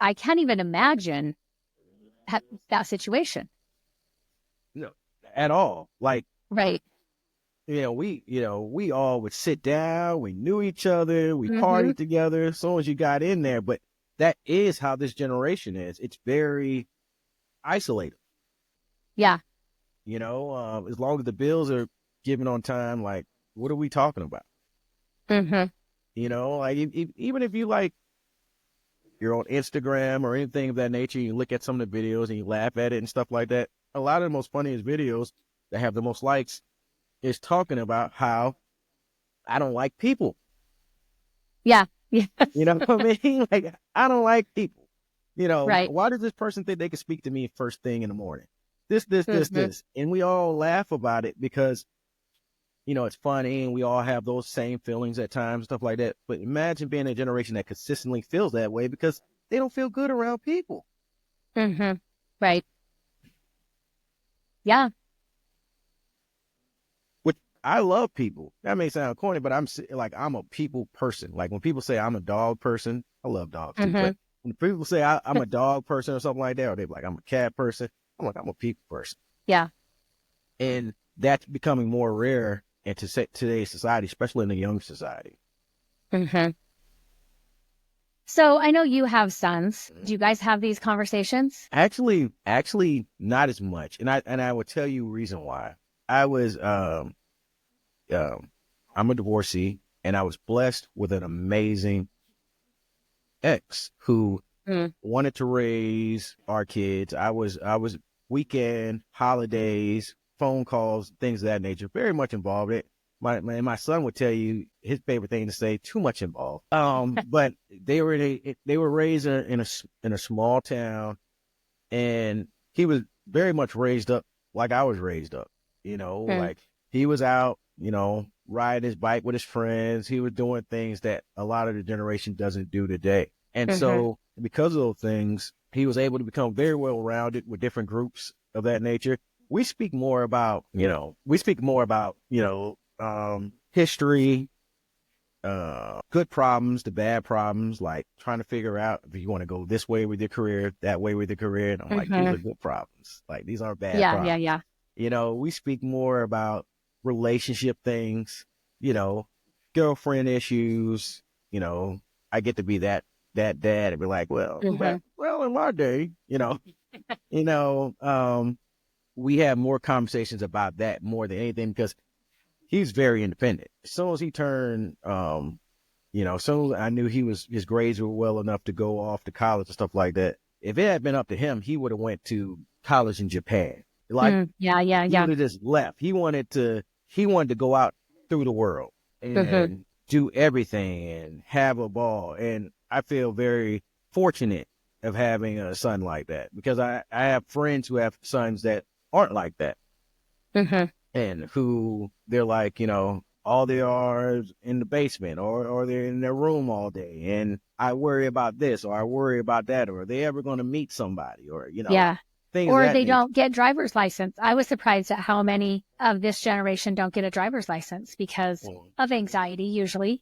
I can't even imagine that situation. No, at all. Like, Right. we all would sit down, we knew each other, we Hmm. partied together as soon as you got in there. But that is how this generation is. It's very isolated. Yeah. As long as the bills are given on time, like, what are we talking about? Hmm. Like, even if you like, you're on Instagram or anything of that nature, you look at some of the videos and you laugh at it and stuff like that. A lot of the most funniest videos that have the most likes is talking about how I don't like people. Yeah. Yeah. You know what I mean? Like, I don't like people. Right. Why does this person think they can speak to me first thing in the morning? Hmm. This. And we all laugh about it because, it's funny and we all have those same feelings at times, stuff like that. But imagine being a generation that consistently feels that way because they don't feel good around people. Hmm. Right. Yeah. Which I love people. That may sound corny, but I'm a people person. Like when people say I'm a dog person, I love dogs too. Hmm. But when people say I'm a dog person or something like that, or they're like I'm a cat person, I'm like I'm a people person, Yeah. and that's becoming more rare in today's society, especially in the young society. Hmm. So I know you have sons. Do you guys have these conversations? Actually, not as much, and I will tell you a reason why. I was um, I'm a divorcee, and I was blessed with an amazing ex who Mm. wanted to raise our kids. I was weekend, holidays, phone calls, things of that nature, very much involved. My son would tell you his favorite thing to say, too much involved. But they were raised in a small town, and he was very much raised up like I was raised up. Mm. Like he was out, riding his bike with his friends. He was doing things that a lot of the generation doesn't do today. And Hmm. so because of those things, he was able to become very well rounded with different groups of that nature. History, good problems, the bad problems, like trying to figure out if you want to go this way with your career, that way with your career. And I'm like, these Hmm. are good problems. Like these aren't bad Yeah. Yeah. problems. Yeah. We speak more about relationship things, you know, girlfriend issues. You know, I get to be that dad and be like, Hmm. well, in my day, you know, um, we have more conversations about that more than anything because he's very independent. As soon as he turned, as soon as I knew his grades were well enough to go off to college and stuff like that. If it had been up to him, he would have went to college in Japan. Like Mm. Yeah. Yeah. he Yeah. would have just left. He wanted to go out through the world Hmm. and do everything and have a ball. And I feel very fortunate of having a son like that because I have friends who have sons that aren't like that Hmm. and who they're like, all they are is in the basement or they're in their room all day. And I worry about this or I worry about that, or are they ever going to meet somebody or, Yeah. things of Or that they nature. don't get driver's license. I was surprised at how many of this generation don't get a driver's license because Mm. of anxiety, usually.